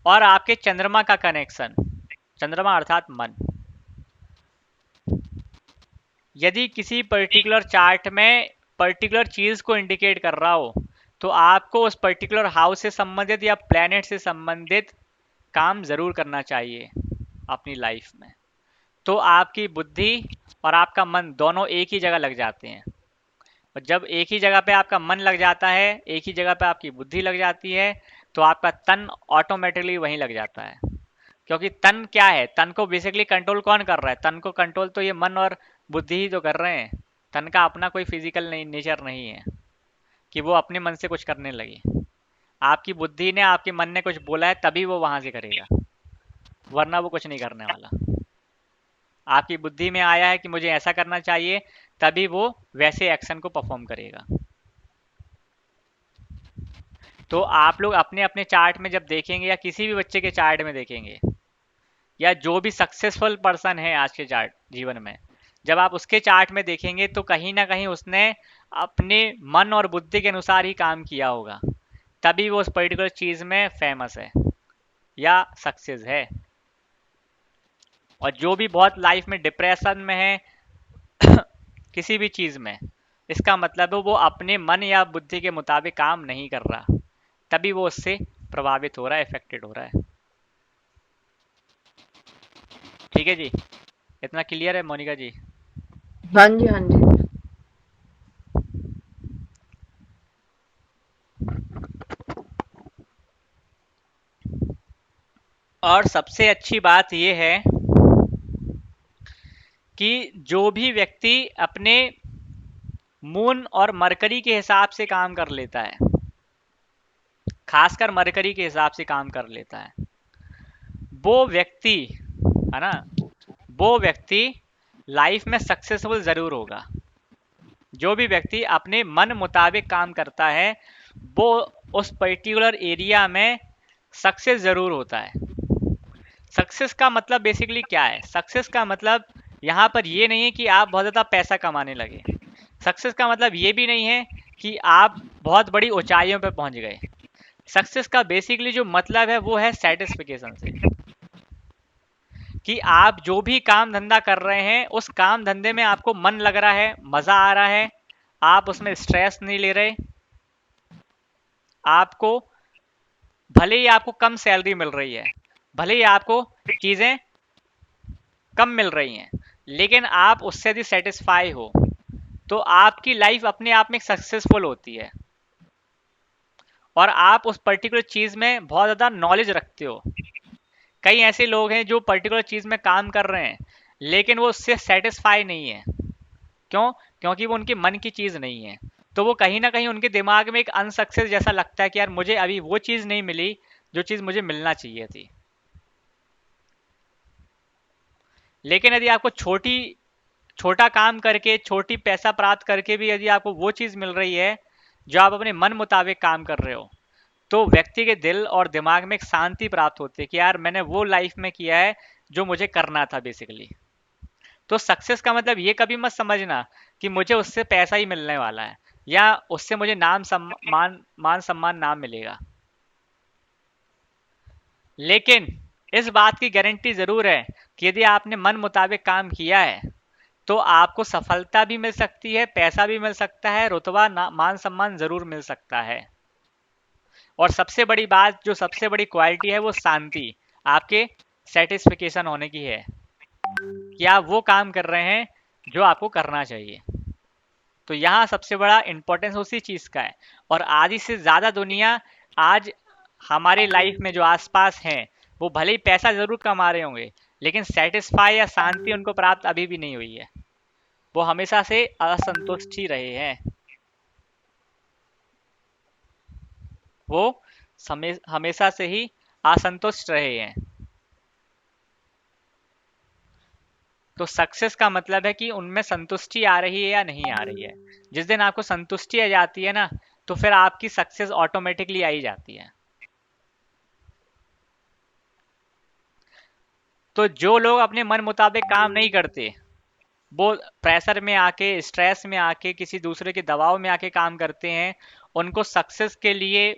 और आपके चंद्रमा का कनेक्शन, चंद्रमा अर्थात मन, यदि किसी पर्टिकुलर चार्ट में पर्टिकुलर चीज को इंडिकेट कर रहा हो तो आपको उस पर्टिकुलर हाउस से संबंधित या प्लेनेट से संबंधित काम जरूर करना चाहिए अपनी लाइफ में। तो आपकी बुद्धि और आपका मन दोनों एक ही जगह लग जाते हैं, और जब एक ही जगह पे आपका मन लग जाता है, एक ही जगह पे आपकी बुद्धि लग जाती है, तो आपका तन ऑटोमेटिकली वहीं लग जाता है। क्योंकि तन क्या है, तन को बेसिकली कंट्रोल कौन कर रहा है, तन को कंट्रोल तो ये मन और बुद्धि ही तो कर रहे हैं। तन का अपना कोई फिजिकल नहीं, नेचर नहीं है कि वो अपने मन से कुछ करने लगे। आपकी बुद्धि ने, आपके मन ने कुछ बोला है तभी वो वहां से करेगा, वरना वो कुछ नहीं करने वाला। आपकी बुद्धि में आया है कि मुझे ऐसा करना चाहिए, तभी वो वैसे एक्शन को परफॉर्म करेगा। तो आप लोग अपने अपने चार्ट में जब देखेंगे या किसी भी बच्चे के चार्ट में देखेंगे या जो भी सक्सेसफुल पर्सन है आज के चार्ट जीवन में, जब आप उसके चार्ट में देखेंगे तो कहीं ना कहीं उसने अपने मन और बुद्धि के अनुसार ही काम किया होगा, तभी वो उस पर्टिकुलर चीज में फेमस है या सक्सेस है। और जो भी बहुत लाइफ में डिप्रेशन में है किसी भी चीज में, इसका मतलब है वो अपने मन या बुद्धि के मुताबिक काम नहीं कर रहा, तभी वो उससे प्रभावित हो रहा है, इफेक्टेड हो रहा है। ठीक है जी, इतना क्लियर है मोनिका जी? हाँ जी, हाँ जी। और सबसे अच्छी बात ये है कि जो भी व्यक्ति अपने मून और मरकरी के हिसाब से काम कर लेता है, खासकर मरकरी के हिसाब से काम कर लेता है, वो व्यक्ति, है ना, वो व्यक्ति लाइफ में सक्सेसफुल जरूर होगा। जो भी व्यक्ति अपने मन मुताबिक काम करता है वो उस पर्टिकुलर एरिया में सक्सेस जरूर होता है। सक्सेस का मतलब बेसिकली क्या है? सक्सेस का मतलब यहाँ पर ये नहीं है कि आप बहुत ज़्यादा पैसा कमाने लगे। सक्सेस का मतलब ये भी नहीं है कि आप बहुत बड़ी ऊंचाइयों पर पहुंच गए। सक्सेस का बेसिकली जो मतलब है वो है सेटिस्फिकेशन से, कि आप जो भी काम धंधा कर रहे हैं उस काम धंधे में आपको मन लग रहा है, मज़ा आ रहा है, आप उसमें स्ट्रेस नहीं ले रहे। आपको भले ही आपको कम सैलरी मिल रही है, भले ही आपको चीज़ें कम मिल रही हैं, लेकिन आप उससे यदि सेटिस्फाई हो तो आपकी लाइफ अपने आप में सक्सेसफुल होती है और आप उस पर्टिकुलर चीज़ में बहुत ज़्यादा नॉलेज रखते हो। कई ऐसे लोग हैं जो पर्टिकुलर चीज़ में काम कर रहे हैं लेकिन वो उससे सेटिस्फाई नहीं है। क्यों? क्योंकि वो उनके मन की चीज़ नहीं है। तो वो कहीं ना कहीं उनके दिमाग में एक अनसक्सेस जैसा लगता है कि यार मुझे अभी वो चीज़ नहीं मिली जो चीज़ मुझे मिलना चाहिए थी। लेकिन यदि आपको छोटा काम करके, छोटी पैसा प्राप्त करके भी यदि आपको वो चीज़ मिल रही है जो आप अपने मन मुताबिक काम कर रहे हो, तो व्यक्ति के दिल और दिमाग में एक शांति प्राप्त होती है कि यार मैंने वो लाइफ में किया है जो मुझे करना था बेसिकली। तो सक्सेस का मतलब ये कभी मत समझना कि मुझे उससे पैसा ही मिलने वाला है या उससे मुझे नाम सम्मान, मान सम्मान नाम मिलेगा। लेकिन इस बात की गारंटी जरूर है कि यदि आपने मन मुताबिक काम किया है तो आपको सफलता भी मिल सकती है, पैसा भी मिल सकता है, रुतबा मान सम्मान जरूर मिल सकता है। और सबसे बड़ी बात, जो सबसे बड़ी क्वालिटी है, वो शांति आपके सेटिस्फिकेशन होने की है कि आप वो काम कर रहे हैं जो आपको करना चाहिए। तो यहाँ सबसे बड़ा इंपॉर्टेंस उसी चीज़ का है। और आधी से ज़्यादा दुनिया आज हमारे लाइफ में जो आसपास हैं वो भले ही पैसा ज़रूर कमा रहे होंगे लेकिन सेटिस्फाई या शांति उनको प्राप्त अभी भी नहीं हुई है। वो हमेशा से असंतुष्ट ही रहे हैं। वो हमेशा से ही असंतुष्ट रहे हैं। तो सक्सेस का मतलब है कि उनमें संतुष्टि आ रही है या नहीं आ रही है। जिस दिन आपको संतुष्टि आ जाती है ना, तो फिर आपकी सक्सेस ऑटोमेटिकली आ ही जाती है। तो जो लोग अपने मन मुताबिक काम नहीं करते, वो प्रेशर में आके, स्ट्रेस में आके, किसी दूसरे के दबाव में आके काम करते हैं, उनको सक्सेस के लिए,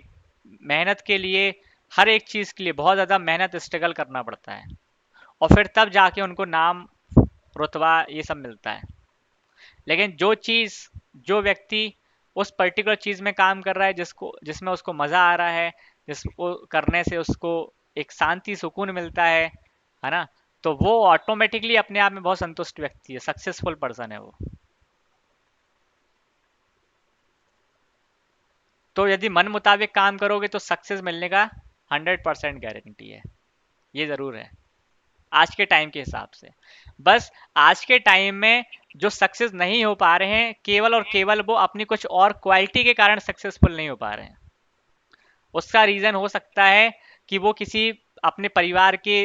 मेहनत के लिए, हर एक चीज़ के लिए बहुत ज़्यादा मेहनत, स्ट्रगल करना पड़ता है। और फिर तब जाके उनको नाम, रुतबा, ये सब मिलता है। लेकिन जो व्यक्ति उस पर्टिकुलर चीज़ में काम कर रहा है जिसमें उसको मज़ा आ रहा है, जिसको करने से उसको एक शांति, सुकून मिलता है ना, तो वो ऑटोमेटिकली अपने आप में बहुत संतुष्ट व्यक्ति है, सक्सेसफुल पर्सन है वो। तो यदि मन मुताबिक काम करोगे तो सक्सेस मिलने का 100% गारंटी है। ये ज़रूर है आज के टाइम के हिसाब से। बस आज के टाइम में जो सक्सेस नहीं हो पा रहे हैं, केवल और केवल वो अपनी कुछ और क्वालिटी के कारण सक्सेसफुल नहीं हो पा रहे हैं। उसका रीज़न हो सकता है कि वो किसी अपने परिवार के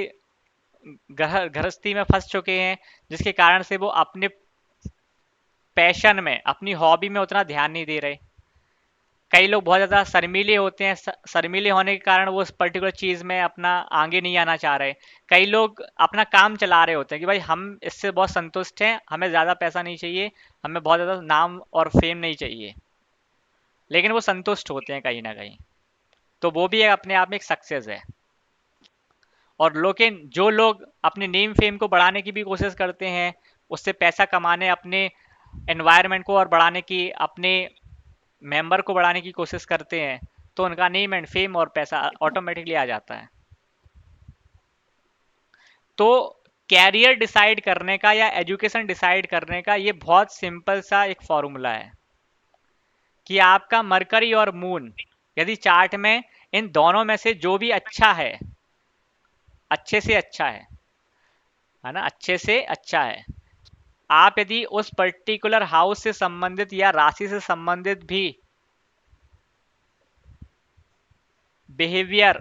गृहस्थी में फंस चुके हैं, जिसके कारण से वो अपने पैशन में, अपनी हॉबी में उतना ध्यान नहीं दे रहे। कई लोग बहुत ज़्यादा शर्मीले होते हैं, शर्मीले होने के कारण वो उस पर्टिकुलर चीज़ में अपना आगे नहीं आना चाह रहे। कई लोग अपना काम चला रहे होते हैं कि भाई हम इससे बहुत संतुष्ट हैं, हमें ज़्यादा पैसा नहीं चाहिए, हमें बहुत ज़्यादा नाम और फेम नहीं चाहिए, लेकिन वो संतुष्ट होते हैं कहीं ना कहीं। तो वो भी अपने आप में एक सक्सेस है। और लेकिन जो लोग अपने नेम फेम को बढ़ाने की भी कोशिश करते हैं, उससे पैसा कमाने, अपने एनवायरनमेंट को और बढ़ाने की, अपने मेंबर को बढ़ाने की कोशिश करते हैं, तो उनका नेम एंड फेम और पैसा ऑटोमेटिकली आ जाता है। तो कैरियर डिसाइड करने का या एजुकेशन डिसाइड करने का ये बहुत सिंपल सा एक फॉर्मूला है कि आपका मरकरी और मून यदि चार्ट में इन दोनों में से जो भी अच्छा है, अच्छे से अच्छा है ना, अच्छे से अच्छा है, आप यदि उस पर्टिकुलर हाउस से संबंधित या राशि से संबंधित भी बिहेवियर,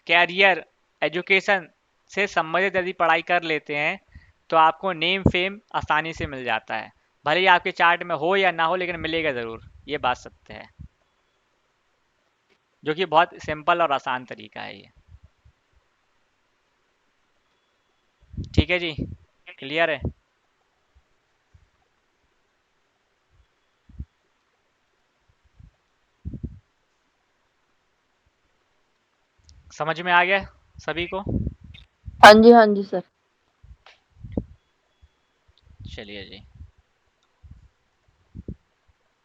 कैरियर, एजुकेशन से संबंधित यदि पढ़ाई कर लेते हैं तो आपको नेम फेम आसानी से मिल जाता है। भले ही आपके चार्ट में हो या ना हो, लेकिन मिलेगा ज़रूर, ये बात सत्य है। जो कि बहुत सिंपल और आसान तरीका है ये। ठीक है जी, क्लियर है? समझ में आ गया सभी को? हाँ जी सर। चलिए जी।